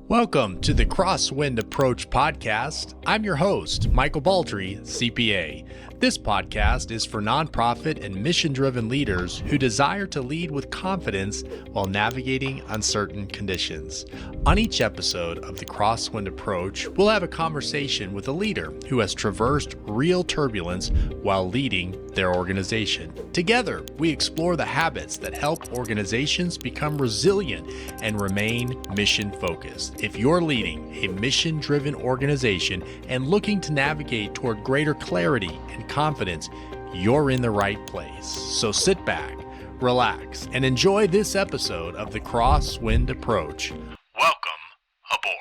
Welcome to the Crosswind Approach podcast. I'm your host, Michael Baldree, CPA. This podcast is for nonprofit and mission-driven leaders who desire to lead with confidence while navigating uncertain conditions. On each episode of the Crosswind Approach, we'll have a conversation with a leader who has traversed real turbulence while leading their organization. Together, we explore the habits that help organizations become resilient and remain mission-focused. If you're leading a mission-driven organization and looking to navigate toward greater clarity and confidence, you're in the right place. So sit back, relax, and enjoy this episode of the Crosswind Approach. Welcome aboard.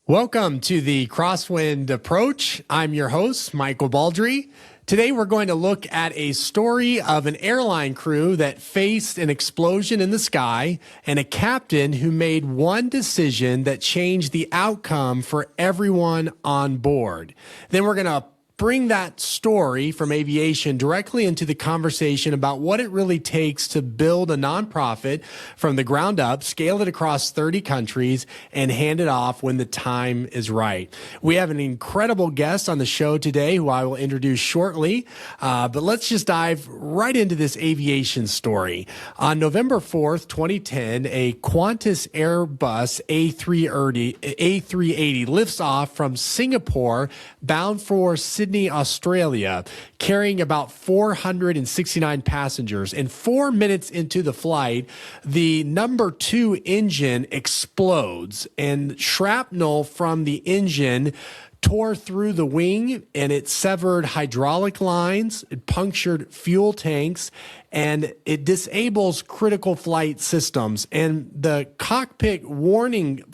Welcome to the Crosswind Approach. I'm your host, Michael Baldree. Today, we're going to look at a story of an airline crew that faced an explosion in the sky and a captain who made one decision that changed the outcome for everyone on board. Then we're going to bring that story from aviation directly into the conversation about what it really takes to build a nonprofit from the ground up, scale it across 30 countries, and hand it off when the time is right. We have an incredible guest on the show today who I will introduce shortly, but let's just dive right into this aviation story. On November 4th, 2010, a Qantas Airbus A380 lifts off from Singapore bound for Sydney, Australia, carrying about 469 passengers. And 4 minutes into the flight, the number 2 engine explodes, and shrapnel from the engine tore through the wing, and it severed hydraulic lines, it punctured fuel tanks, and it disables critical flight systems. And the cockpit warning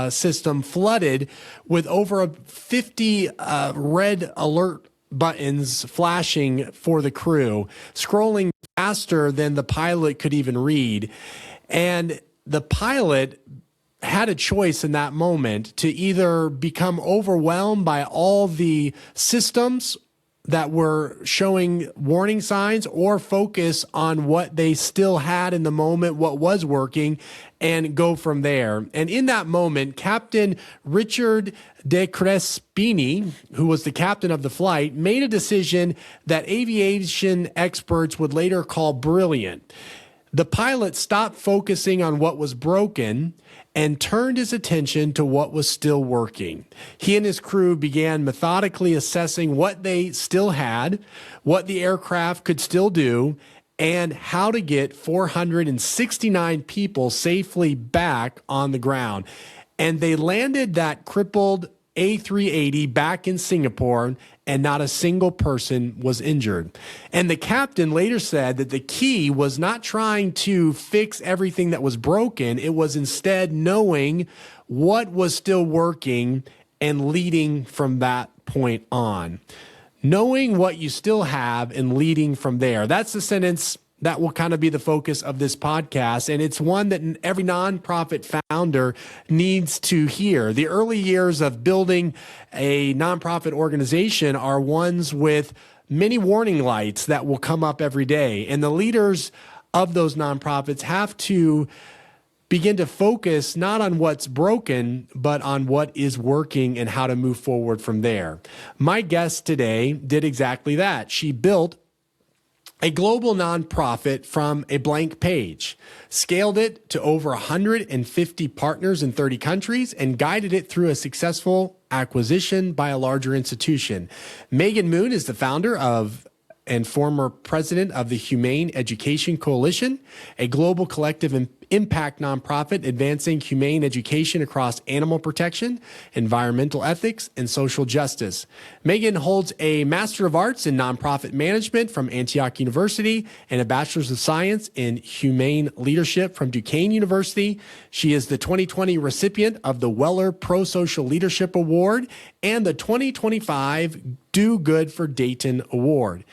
system flooded with over 50 red alert buttons flashing for the crew, scrolling faster than the pilot could even read. And the pilot had a choice in that moment to either become overwhelmed by all the systems that were showing warning signs or focus on what they still had in the moment, what was working, and go from there. And in that moment, Captain Richard de Crespini, who was the captain of the flight, made a decision that aviation experts would later call brilliant. The pilot stopped focusing on what was broken and turned his attention to what was still working. He and his crew began methodically assessing what they still had, what the aircraft could still do, and how to get 469 people safely back on the ground. And they landed that crippled A380 back in Singapore, and not a single person was injured. And the captain later said that the key was not trying to fix everything that was broken. It was instead knowing what was still working and leading from that point on. Knowing what you still have and leading from there. That's the sentence that will kind of be the focus of this podcast, and it's one that every nonprofit founder needs to hear. The early years of building a nonprofit organization are ones with many warning lights that will come up every day, and the leaders of those nonprofits have to begin to focus not on what's broken, but on what is working and how to move forward from there. My guest today did exactly that. She built a global nonprofit from a blank page, scaled it to over 150 partners in 30 countries, and guided it through a successful acquisition by a larger institution. Megan Moon is the founder of and former president of the Humane Education Coalition, a global collective impact nonprofit advancing humane education across animal protection, environmental ethics, and social justice. Megan holds a Master of Arts in Nonprofit Management from Antioch University and a Bachelor's of Science in Humane Leadership from Duquesne University. She is the 2020 recipient of the Weller Pro-Social Leadership Award and the 2025 Do Good for Dayton Award.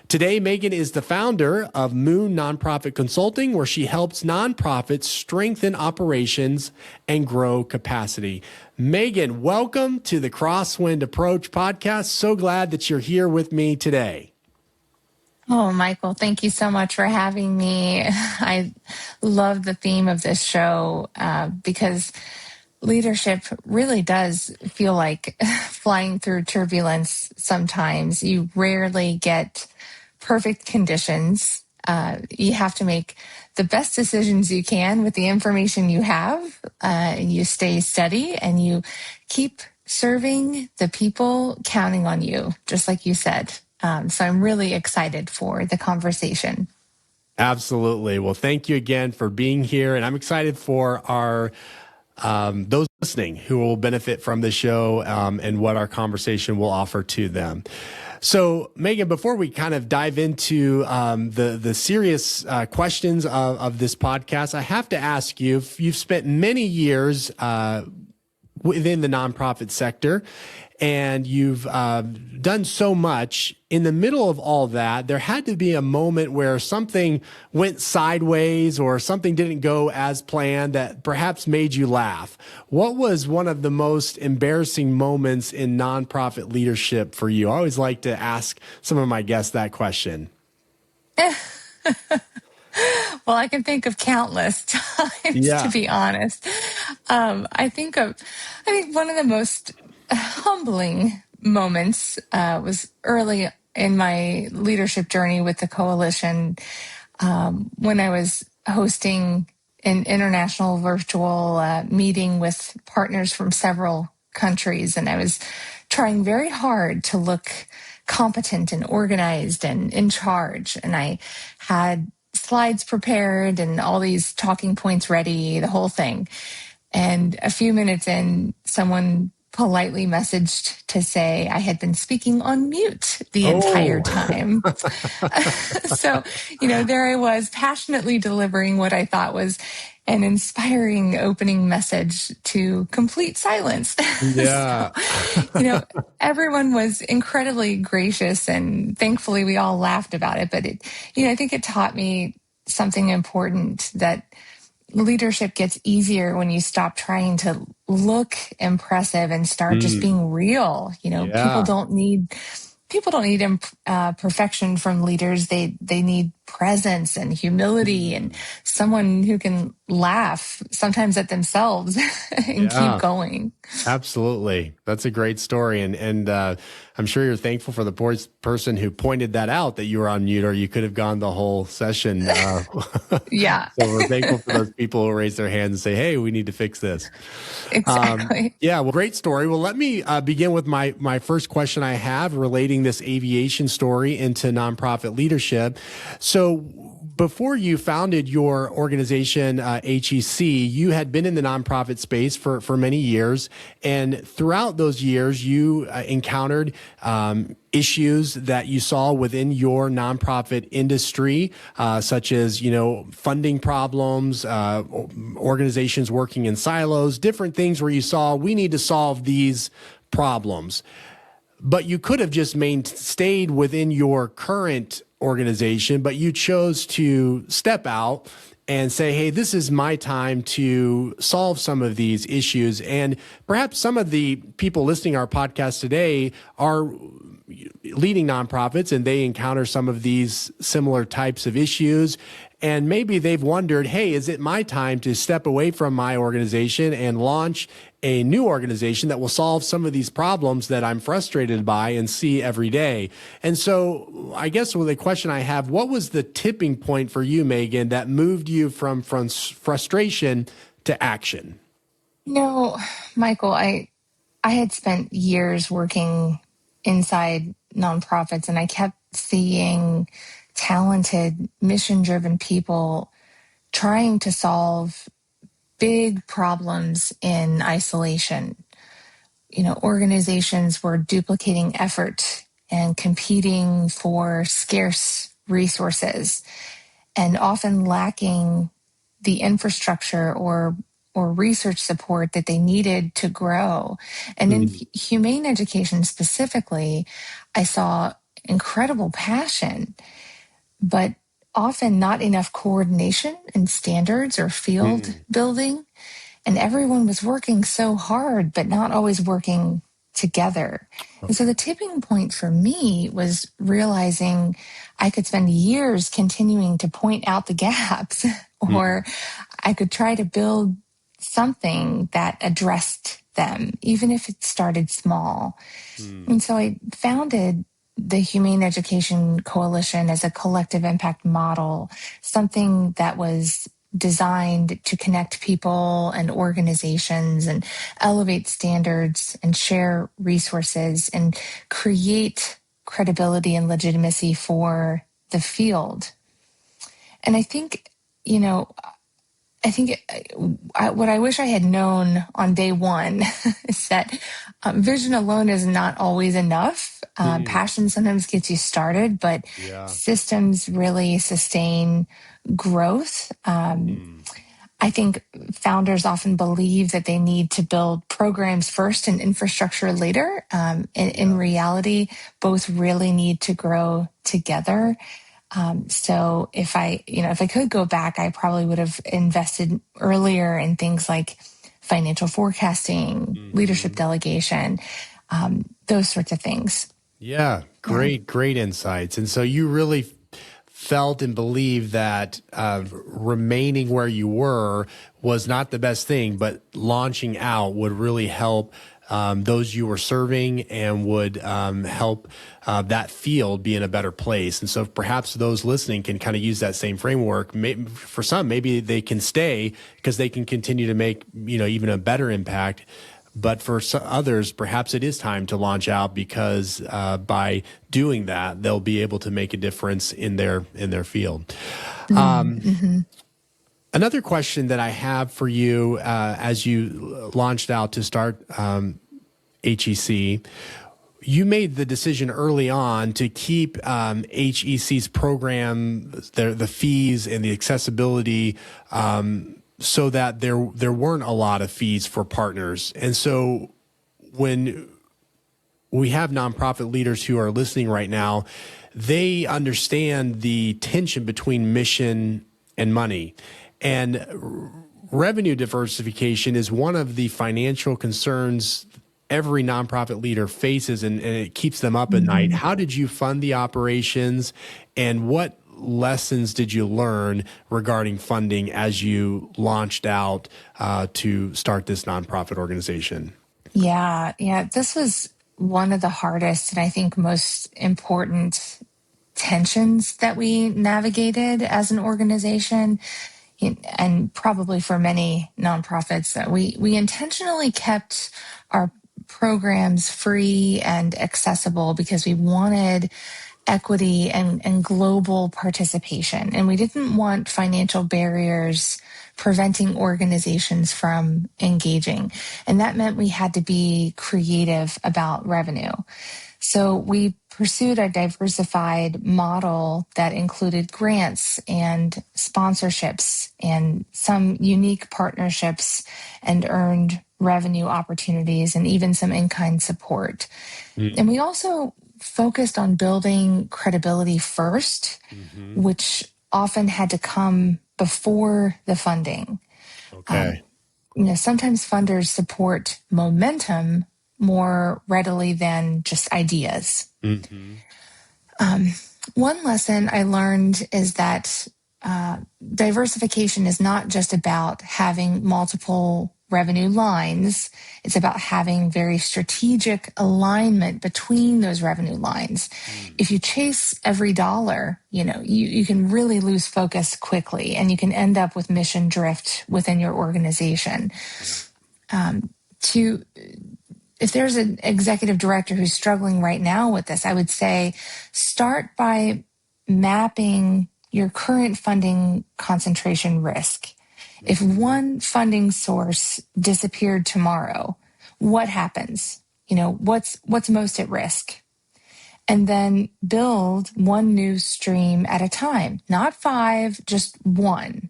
Today, Megan is the founder of Moon Nonprofit Consulting, where she helps nonprofits strengthen operations and grow capacity. Megan, welcome to the Crosswind Approach podcast. So glad that you're here with me today. Oh, Michael, thank you so much for having me. I love the theme of this show because leadership really does feel like flying through turbulence sometimes. You rarely get perfect conditions. You have to make the best decisions you can with the information you have. You stay steady and you keep serving the people counting on you, just like you said. So I'm really excited for the conversation. Absolutely. Well, thank you again for being here. And I'm excited for our those listening who will benefit from the show and what our conversation will offer to them. So, Megan, before we kind of dive into the serious questions of this podcast, I have to ask you, you've spent many years within the nonprofit sector, and you've done so much. In the middle of all that, there had to be a moment where something went sideways or something didn't go as planned that perhaps made you laugh. What was one of the most embarrassing moments in nonprofit leadership for you? I always like to ask some of my guests that question. Well, I can think of countless times, to Yeah. be honest. I think one of the most humbling moments was early in my leadership journey with the coalition when I was hosting an international virtual meeting with partners from several countries, and I was trying very hard to look competent and organized and in charge. And I had slides prepared and all these talking points ready, the whole thing. And a few minutes in, someone politely messaged to say I had been speaking on mute the entire Oh, time. So, there I was passionately delivering what I thought was an inspiring opening message to complete silence. yeah. Everyone was incredibly gracious and thankfully we all laughed about it. But I think it taught me something important, that leadership gets easier when you stop trying to look impressive and start just Mm, being real. People yeah. don't need perfection from leaders. They need presence and humility and someone who can laugh sometimes at themselves and keep Yeah. going. Absolutely. That's a great story. And I'm sure you're thankful for the person who pointed that out, that you were on mute, or you could have gone the whole session. Yeah, So we're thankful for those people who raise their hands and say, hey, we need to fix this. exactly. Yeah, well, great story. Well, let me begin with my first question I have relating this aviation story into nonprofit leadership. So before you founded your organization, HEC, you had been in the nonprofit space for many years. And throughout those years, you encountered issues that you saw within your nonprofit industry, such as, funding problems, organizations working in silos, different things where you saw we need to solve these problems. But you could have just stayed within your current organization, but you chose to step out and say, hey, this is my time to solve some of these issues. And perhaps some of the people listening to our podcast today are leading nonprofits and they encounter some of these similar types of issues. And maybe they've wondered, hey, is it my time to step away from my organization and launch a new organization that will solve some of these problems that I'm frustrated by and see every day? And so I guess with the question I have, what was the tipping point for you, Megan, that moved you from frustration to action? Michael, I had spent years working inside nonprofits and I kept seeing talented, mission-driven people trying to solve big problems in isolation. Organizations were duplicating effort and competing for scarce resources and often lacking the infrastructure or research support that they needed to grow. And in humane education specifically, I saw incredible passion, but often not enough coordination and standards or field building. And everyone was working so hard, but not always working together. And so the tipping point for me was realizing I could spend years continuing to point out the gaps, or I could try to build something that addressed them, even if it started small. And so I founded the Humane Education Coalition as a collective impact model, something that was designed to connect people and organizations and elevate standards and share resources and create credibility and legitimacy for the field. And I think, what I wish I had known on day one is that vision alone is not always enough. Passion sometimes gets you started, but systems really sustain growth. I think founders often believe that they need to build programs first and infrastructure later. In reality, both really need to grow together. So if I could go back, I probably would have invested earlier in things like financial forecasting, leadership delegation, those sorts of things. Yeah, great insights. And so you really felt and believed that remaining where you were was not the best thing, but launching out would really help those you were serving and would help that field be in a better place. And so perhaps those listening can kind of use that same framework. For some, maybe they can stay because they can continue to make, even a better impact. But for others, perhaps it is time to launch out because by doing that, they'll be able to make a difference in their field. Another question that I have for you as you launched out to start HEC, you made the decision early on to keep HEC's program, the fees and the accessibility so that there weren't a lot of fees for partners. And so when we have nonprofit leaders who are listening right now, they understand the tension between mission and money. And revenue diversification is one of the financial concerns every nonprofit leader faces, and it keeps them up at night. How did you fund the operations, and what lessons did you learn regarding funding as you launched out to start this nonprofit organization? Yeah. This was one of the hardest and I think most important tensions that we navigated as an organization, and probably for many nonprofits. That we intentionally kept our programs free and accessible because we wanted equity and global participation. And we didn't want financial barriers preventing organizations from engaging. And that meant we had to be creative about revenue. So we pursued a diversified model that included grants and sponsorships and some unique partnerships and earned revenue opportunities and even some in-kind support. And we also focused on building credibility first, which often had to come before the funding. Okay. Sometimes funders support momentum more readily than just ideas. One lesson I learned is that diversification is not just about having multiple revenue lines. It's about having very strategic alignment between those revenue lines. If you chase every dollar, you can really lose focus quickly, and you can end up with mission drift within your organization. If there's an executive director who's struggling right now with this, I would say start by mapping your current funding concentration risk. If one funding source disappeared tomorrow, what happens? What's most at risk? And then build one new stream at a time, not 5, just one.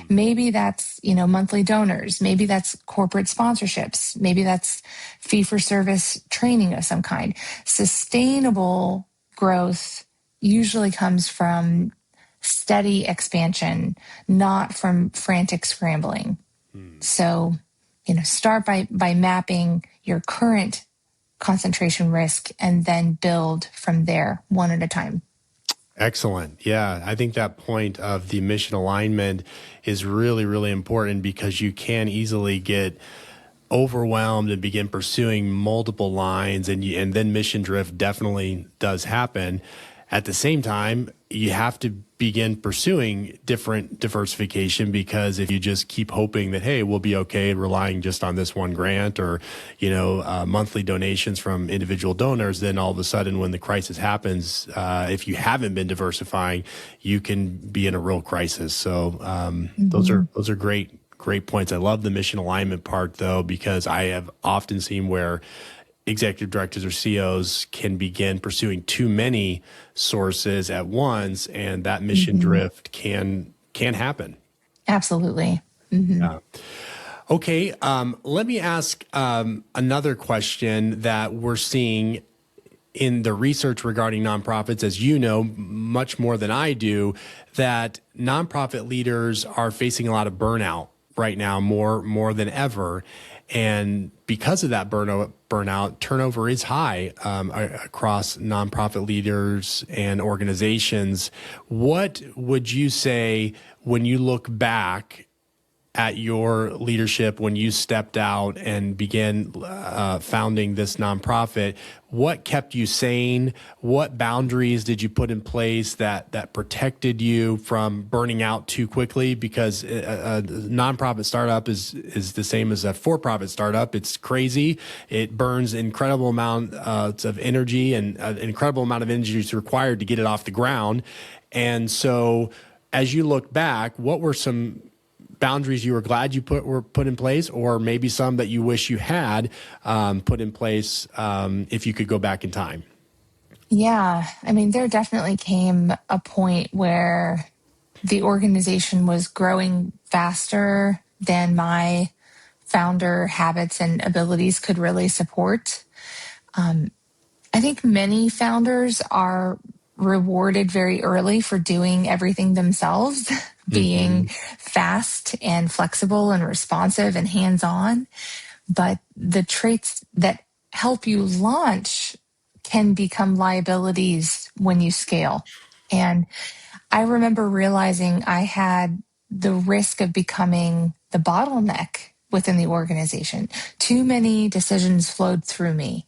Maybe that's, monthly donors. Maybe that's corporate sponsorships. Maybe that's fee-for-service training of some kind. Sustainable growth usually comes from steady expansion, not from frantic scrambling. So, start by mapping your current concentration risk, and then build from there one at a time. Excellent. Yeah, I think that point of the mission alignment is really, really important because you can easily get overwhelmed and begin pursuing multiple lines, and then mission drift definitely does happen. At the same time, you have to begin pursuing different diversification, because if you just keep hoping that, hey, we'll be okay, relying just on this one grant or, monthly donations from individual donors, then all of a sudden when the crisis happens, if you haven't been diversifying, you can be in a real crisis. So those are great points. I love the mission alignment part though, because I have often seen where executive directors or CEOs can begin pursuing too many sources at once, and that mission drift can happen. Absolutely. Yeah. Okay, let me ask another question that we're seeing in the research regarding nonprofits, as you know, much more than I do, that nonprofit leaders are facing a lot of burnout right now, more than ever. And because of that burnout, turnover is high across nonprofit leaders and organizations. What would you say when you look back at your leadership, when you stepped out and began founding this nonprofit? What kept you sane? What boundaries did you put in place that protected you from burning out too quickly? Because a nonprofit startup is the same as a for-profit startup. It's crazy. It burns incredible amount of energy, and an incredible amount of energy is required to get it off the ground. And so as you look back, what were some boundaries you were glad you were put in place, or maybe some that you wish you had put in place if you could go back in time? Yeah, I mean, there definitely came a point where the organization was growing faster than my founder habits and abilities could really support. I think many founders are rewarded very early for doing everything themselves, being fast and flexible and responsive and hands-on. But the traits that help you launch can become liabilities when you scale. And I remember realizing I had the risk of becoming the bottleneck within the organization. Too many decisions flowed through me.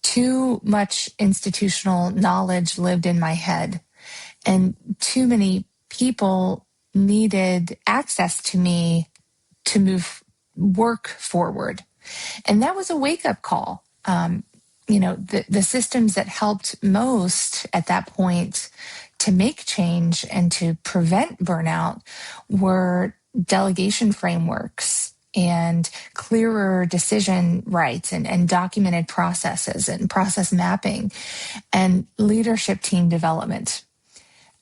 Too much institutional knowledge lived in my head, and too many people needed access to me to move work forward. And that was a wake-up call. The systems that helped most at that point to make change and to prevent burnout were delegation frameworks and clearer decision rights and documented processes and process mapping and leadership team development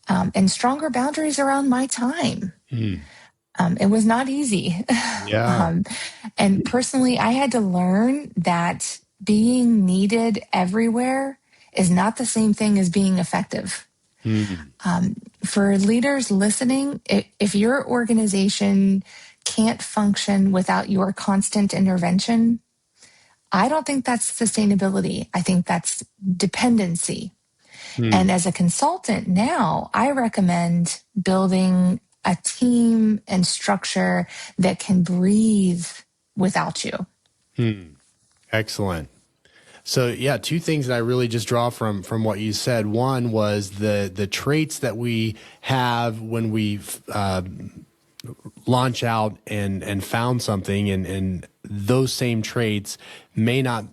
and stronger boundaries around my time. It was not easy. Yeah. And personally, I had to learn that being needed everywhere is not the same thing as being effective. For leaders listening, if your organization can't function without your constant intervention, I don't think that's sustainability. I think that's dependency. And as a consultant now, I recommend building a team and structure that can breathe without you. Excellent. So yeah, two things that I really just draw from what you said. One was the traits that we have when we launch out and found something, and those same traits may not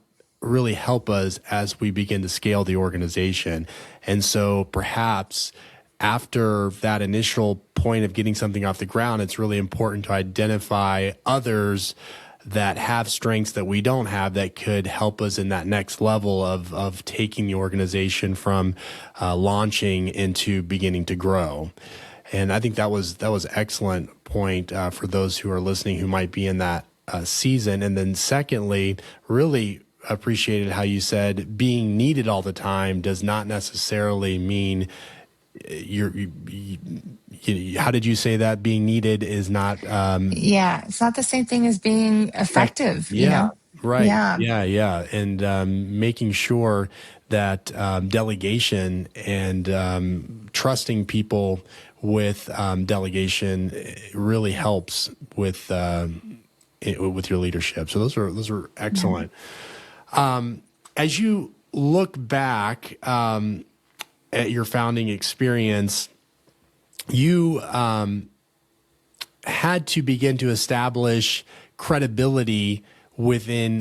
really help us as we begin to scale the organization. And so perhaps after that initial point of getting something off the ground, it's really important to identify others that have strengths that we don't have that could help us in that next level of taking the organization from launching into beginning to grow. And I think that was excellent point for those who are listening who might be in that season. And then secondly, really appreciated how you said being needed all the time does not necessarily mean how did you say that? Being needed is not. It's not the same thing as being effective. Yeah. Right. Yeah. Yeah. And making sure that delegation and trusting people with delegation really helps with your leadership. So those are Yeah. excellent. As you look back at your founding experience, you had to begin to establish credibility within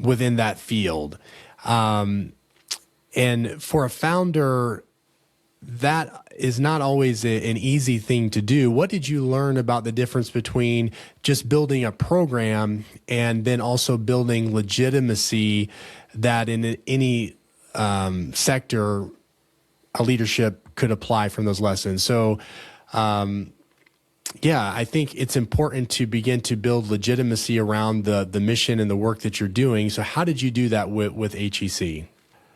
that field. And for a founder, that is not always an easy thing to do. What did you learn about the difference between just building a program and then also building legitimacy that in any sector a leadership could apply from those lessons? So, yeah, I think it's important to begin to build legitimacy around the mission and the work that you're doing. So how did you do that with HEC?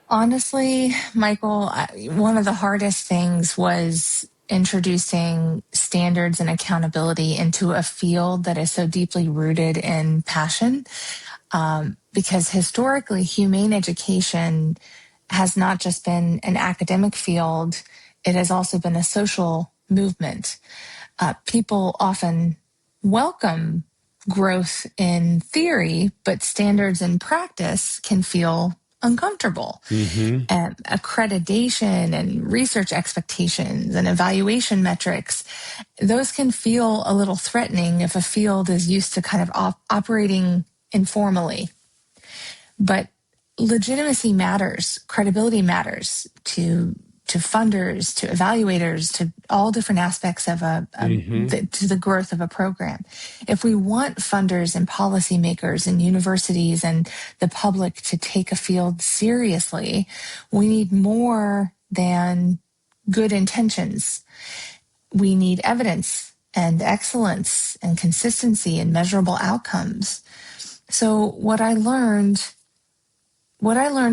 Honestly, Michael, one of the hardest things was introducing standards and accountability into a field that is so deeply rooted in passion. Because historically, humane education has not just been an academic field, it has also been a social movement. People often welcome growth in theory, but standards in practice can feel uncomfortable. And accreditation and research expectations and evaluation metrics, those can feel a little threatening if a field is used to kind of operating informally. But legitimacy matters, credibility matters to funders, to evaluators, to all different aspects of to the growth of a program. If we want funders and policymakers and universities and the public to take a field seriously, we need more than good intentions. We need evidence and excellence and consistency and measurable outcomes. So what I learned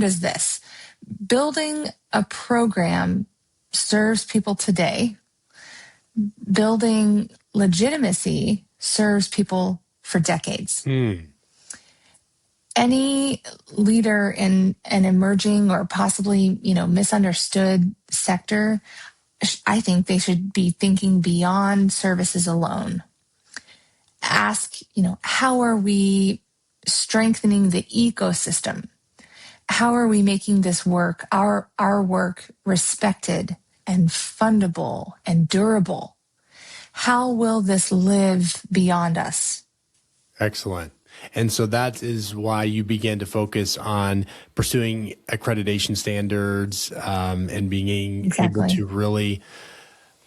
is this: building a program serves people today. Building legitimacy serves people for decades. Any leader in an emerging or possibly, misunderstood sector, I think they should be thinking beyond services alone. Ask, how are we strengthening the ecosystem? How are we making this work, our work, respected and fundable and durable? How will this live beyond us? Excellent. And so that is why you began to focus on pursuing accreditation standards and being able to really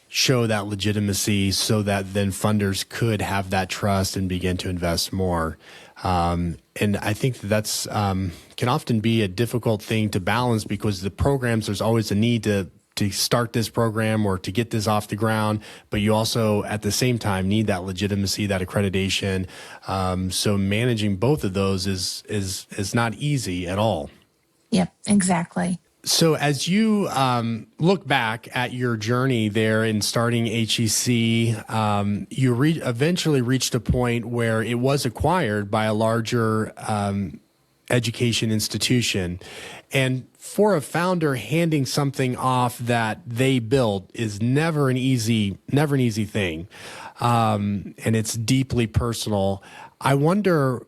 show that legitimacy so that then funders could have that trust and begin to invest more. And I think that's can often be a difficult thing to balance, because the programs, there's always a need to start this program or to get this off the ground, but you also at the same time need that legitimacy, that accreditation. So managing both of those is not easy at all. Yep, exactly. So as you look back at your journey there in starting HEC, you eventually reached a point where it was acquired by a larger education institution. And for a founder, handing something off that they built is never an easy thing. And it's deeply personal. I wonder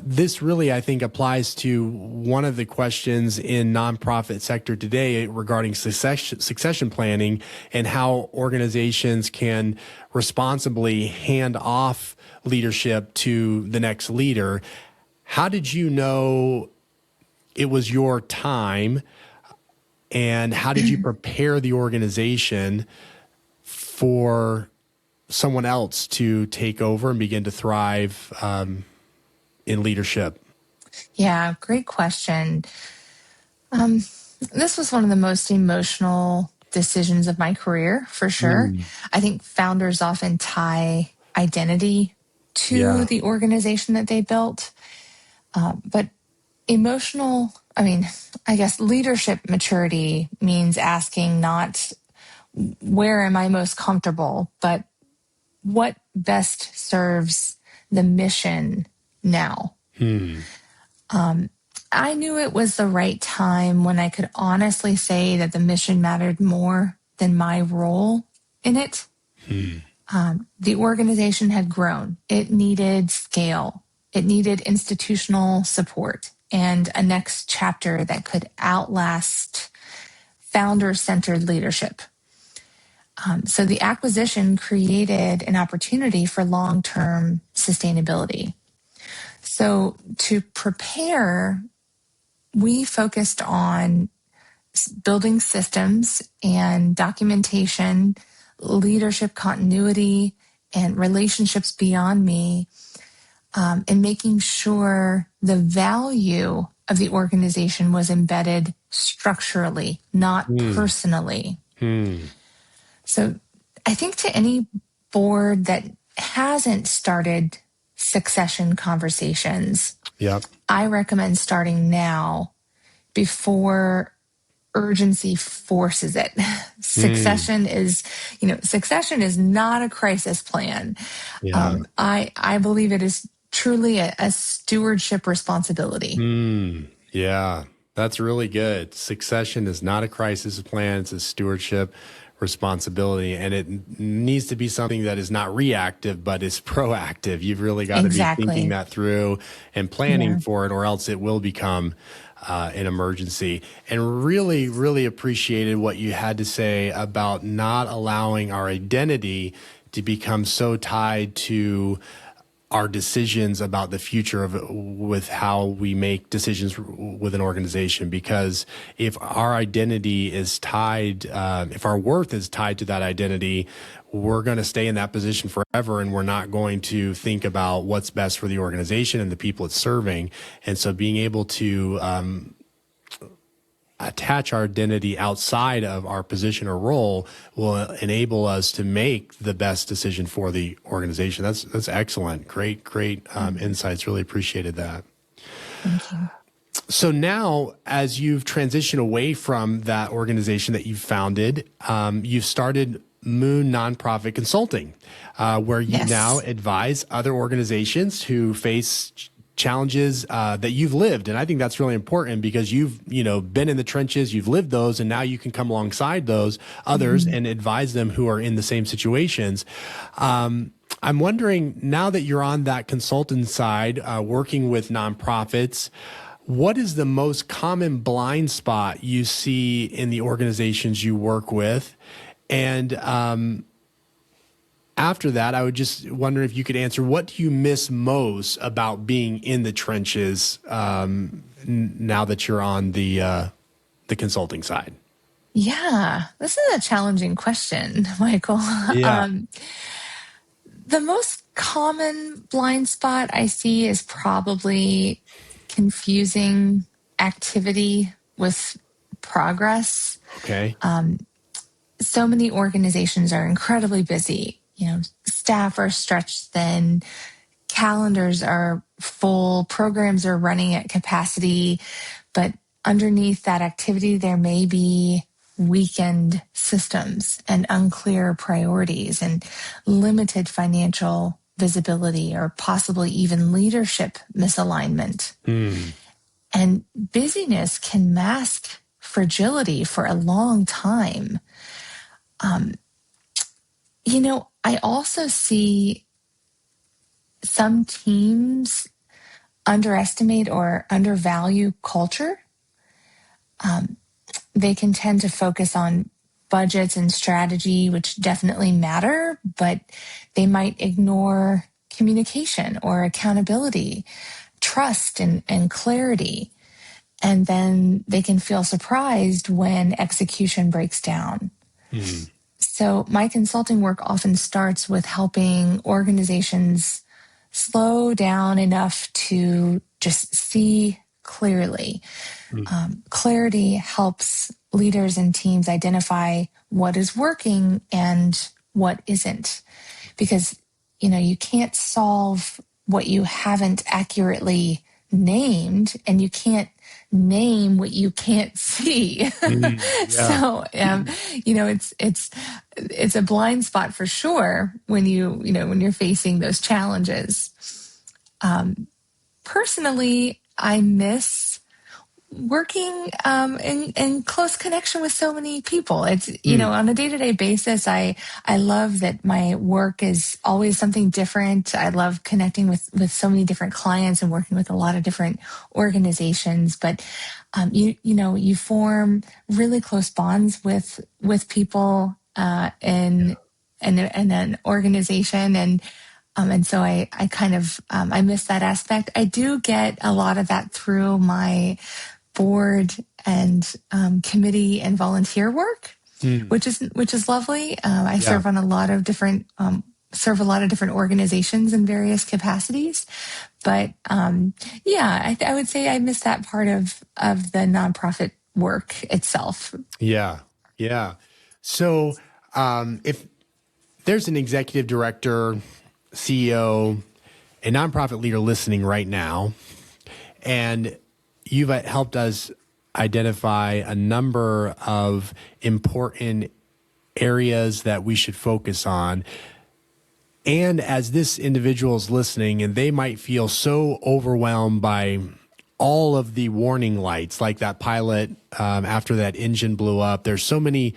this really, I think, applies to one of the questions in nonprofit sector today regarding succession planning and how organizations can responsibly hand off leadership to the next leader. How did you know it was your time, and how did you prepare the organization for someone else to take over and begin to thrive in leadership? Yeah, great question. This was one of the most emotional decisions of my career, for sure. I think founders often tie identity to the organization that they built. But I guess leadership maturity means asking not where am I most comfortable, but what best serves the mission now. I knew it was the right time when I could honestly say that the mission mattered more than my role in it. The organization had grown. It needed scale. It needed institutional support and a next chapter that could outlast founder-centered leadership. So the acquisition created an opportunity for long-term sustainability. So to prepare, we focused on building systems and documentation, leadership continuity, and relationships beyond me, and making sure the value of the organization was embedded structurally, not personally. So I think to any board that hasn't started succession conversations, I recommend starting now before urgency forces it. Succession is not a crisis plan. I believe it is truly a stewardship responsibility. Yeah, that's really good. Succession is not a crisis plan. It's a stewardship responsibility, and it needs to be something that is not reactive, but is proactive. You've really got to be thinking that through and planning for it, or else it will become an emergency. And really, really appreciated what you had to say about not allowing our identity to become so tied to our decisions about the future of with how we make decisions with an organization. Because if our identity is tied, if our worth is tied to that identity, we're going to stay in that position forever, and we're not going to think about what's best for the organization and the people it's serving. And so being able to attach our identity outside of our position or role will enable us to make the best decision for the organization. That's excellent. Great insights. Really appreciated that. Thank you. So now, as you've transitioned away from that organization that you've founded, you've started Moon Nonprofit Consulting, where you now advise other organizations who face challenges that you've lived. And I think that's really important, because you've been in the trenches, you've lived those, and now you can come alongside those others and advise them who are in the same situations. I'm wondering, now that you're on that consultant side, working with nonprofits, what is the most common blind spot you see in the organizations you work with? And after that, I would just wonder if you could answer, what do you miss most about being in the trenches now that you're on the consulting side? Yeah, this is a challenging question, Michael. Yeah. The most common blind spot I see is probably confusing activity with progress. Okay. So many organizations are incredibly busy. Staff are stretched thin, calendars are full, programs are running at capacity, but underneath that activity, there may be weakened systems and unclear priorities and limited financial visibility, or possibly even leadership misalignment. And busyness can mask fragility for a long time. I also see some teams underestimate or undervalue culture. They can tend to focus on budgets and strategy, which definitely matter, but they might ignore communication or accountability, trust and clarity. And then they can feel surprised when execution breaks down. So my consulting work often starts with helping organizations slow down enough to just see clearly. Clarity helps leaders and teams identify what is working and what isn't. Because, you can't solve what you haven't accurately named, and you can't name what you can't see. Yeah. So, it's a blind spot for sure when when you're facing those challenges. Personally, I miss working in close connection with so many people. It's, on a day-to-day basis, I love that my work is always something different. I love connecting with so many different clients and working with a lot of different organizations. But you form really close bonds with people in an organization, and so I kind of I miss that aspect. I do get a lot of that through my board and committee and volunteer work, which is lovely. I serve on a lot of different organizations in various capacities, but I would say I miss that part of the nonprofit work itself. Yeah. So if there's an executive director, CEO, a nonprofit leader listening right now, and you've helped us identify a number of important areas that we should focus on. And as this individual is listening, and they might feel so overwhelmed by all of the warning lights, like that pilot after that engine blew up, there's so many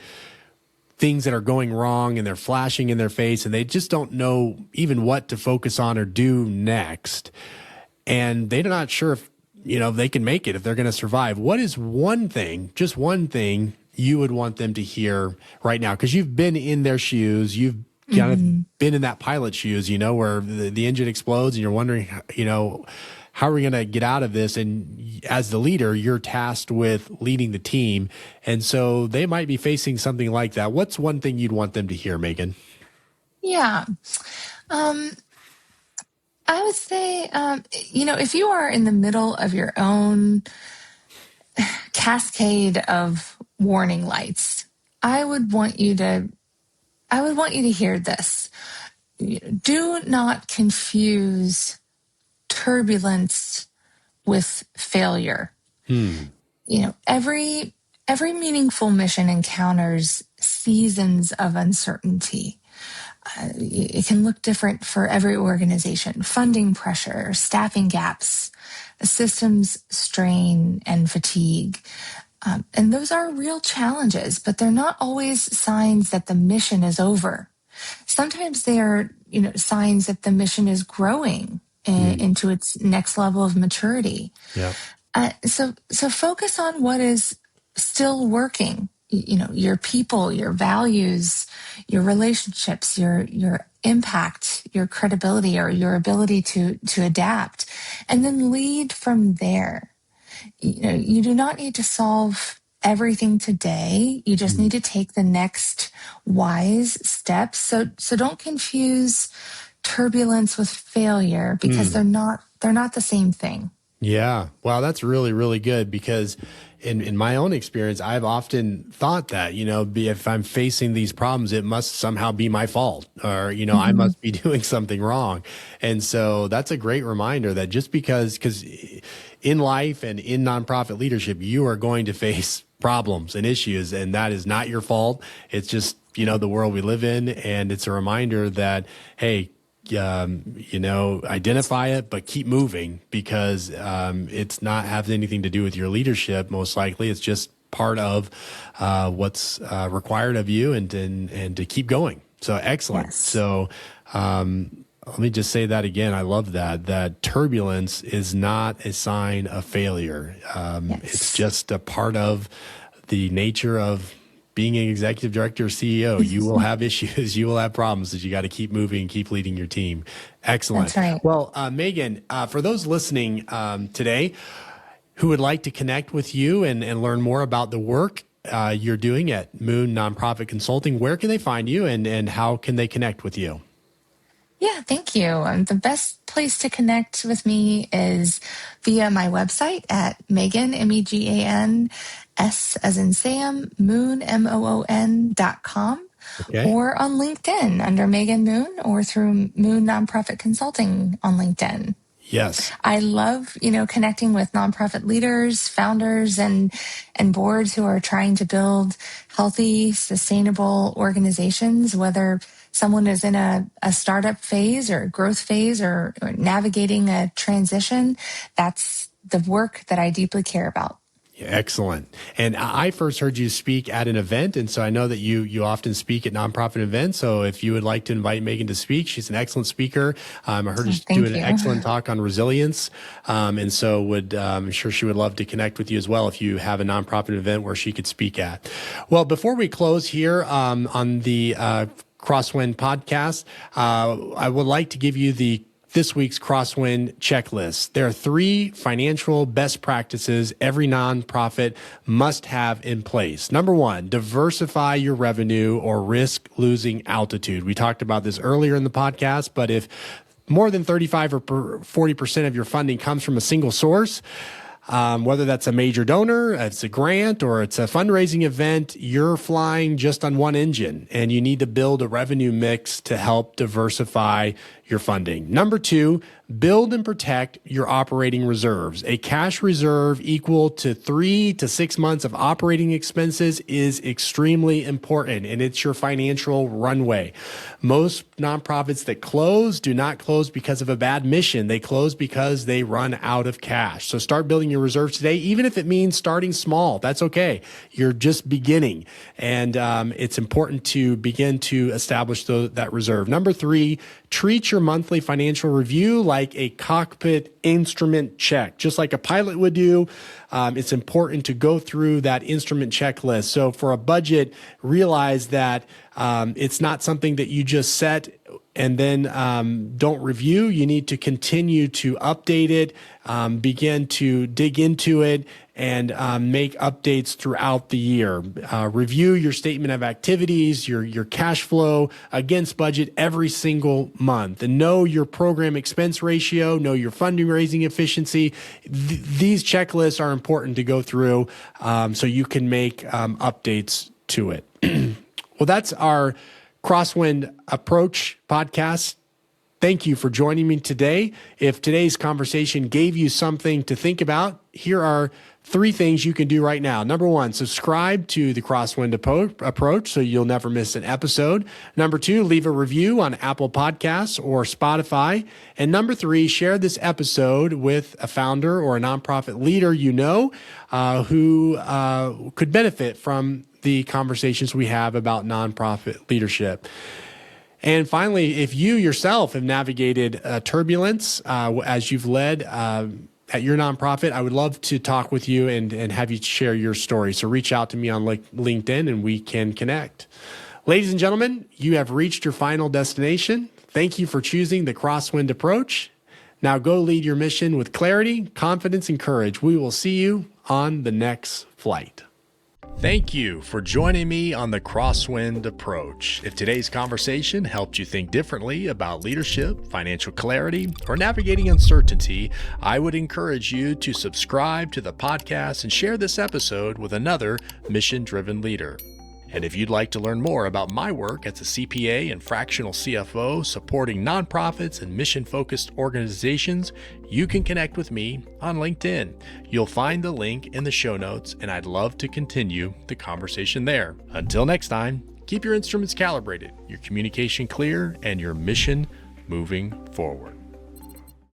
things that are going wrong and they're flashing in their face and they just don't know even what to focus on or do next. And they're not sure if, they can make it, if they're going to survive. What is one thing, just one thing you would want them to hear right now? Because you've been in their shoes. You've kind of been in that pilot's shoes, where the engine explodes and you're wondering, how are we going to get out of this? And as the leader, you're tasked with leading the team. And so they might be facing something like that. What's one thing you'd want them to hear, Megan? Yeah. I would say, if you are in the middle of your own cascade of warning lights, I would want you to hear this. Do not confuse turbulence with failure. Every meaningful mission encounters seasons of uncertainty. It can look different for every organization: funding pressure, staffing gaps, systems strain, and fatigue. And those are real challenges, but they're not always signs that the mission is over. Sometimes they are, signs that the mission is growing into its next level of maturity. Yeah. So focus on what is still working. Your people, your values, your relationships, your impact, your credibility, or your ability to adapt, and then lead from there. You do not need to solve everything today. You just need to take the next wise steps. So don't confuse turbulence with failure, because they're not the same thing. Yeah. Wow. That's really, really good, because in my own experience, I've often thought that, if I'm facing these problems, it must somehow be my fault, or, I must be doing something wrong. And so that's a great reminder that just because in life and in nonprofit leadership, you are going to face problems and issues, and that is not your fault. It's just, the world we live in. And it's a reminder that, hey, identify it, but keep moving, because it's not have anything to do with your leadership. Most likely, it's just part of what's required of you, and to keep going. So excellent. Yes. So let me just say that again. I love that turbulence is not a sign of failure. Yes. It's just a part of the nature of being an executive director or CEO. You will have issues, you will have problems that you got to keep moving and keep leading your team. Excellent. That's right. Well, Megan, for those listening today who would like to connect with you and learn more about the work you're doing at Moon Nonprofit Consulting, where can they find you, and how can they connect with you? Yeah, thank you. The best place to connect with me is via my website at Megan, Megan, S as in Sam, Moon, MOON.com, okay, or on LinkedIn under Megan Moon, or through Moon Nonprofit Consulting on LinkedIn. Yes. I love, connecting with nonprofit leaders, founders, and boards who are trying to build healthy, sustainable organizations, whether someone is in a startup phase or growth phase or navigating a transition. That's the work that I deeply care about. Excellent. And I first heard you speak at an event, and so I know that you often speak at nonprofit events. So if you would like to invite Megan to speak, she's an excellent speaker. I heard her do an excellent talk on resilience, and so I'm sure she would love to connect with you as well if you have a nonprofit event where she could speak at. Well, before we close here on the Crosswind podcast, I would like to give you this week's Crosswind Checklist. There are 3 financial best practices every nonprofit must have in place. Number 1, diversify your revenue or risk losing altitude. We talked about this earlier in the podcast, but if more than 35 or 40% of your funding comes from a single source, whether that's a major donor, it's a grant, or it's a fundraising event, you're flying just on one engine, and you need to build a revenue mix to help diversify your funding. Number 2, build and protect your operating reserves. A cash reserve equal to 3 to 6 months of operating expenses is extremely important, and it's your financial runway. Most nonprofits that close do not close because of a bad mission. They close because they run out of cash. So start building your reserves today, even if it means starting small. That's okay. You're just beginning, and it's important to begin to establish that reserve. Number 3, treat your monthly financial review like a cockpit instrument check, just like a pilot would do. It's important to go through that instrument checklist. So for a budget, realize that it's not something that you just set and then don't review. You need to continue to update it, begin to dig into it, and make updates throughout the year. Review your statement of activities, your cash flow against budget every single month, and know your program expense ratio, know your fundraising efficiency. These checklists are important to go through so you can make updates to it. Well, that's our Crosswind Approach podcast. Thank you for joining me today. If today's conversation gave you something to think about, here are 3 things you can do right now. Number 1, subscribe to the Crosswind Approach so you'll never miss an episode. Number 2, leave a review on Apple Podcasts or Spotify. And number 3, share this episode with a founder or a nonprofit leader you know who could benefit from the conversations we have about nonprofit leadership. And finally, if you yourself have navigated turbulence as you've led at your nonprofit, I would love to talk with you and have you share your story. So reach out to me on LinkedIn and we can connect. Ladies and gentlemen, you have reached your final destination. Thank you for choosing the Crosswind Approach. Now go lead your mission with clarity, confidence, and courage. We will see you on the next flight. Thank you for joining me on the Crosswind Approach. If today's conversation helped you think differently about leadership, financial clarity, or navigating uncertainty, I would encourage you to subscribe to the podcast and share this episode with another mission-driven leader. And if you'd like to learn more about my work as a CPA and fractional CFO supporting nonprofits and mission-focused organizations, you can connect with me on LinkedIn. You'll find the link in the show notes, and I'd love to continue the conversation there. Until next time, keep your instruments calibrated, your communication clear, and your mission moving forward.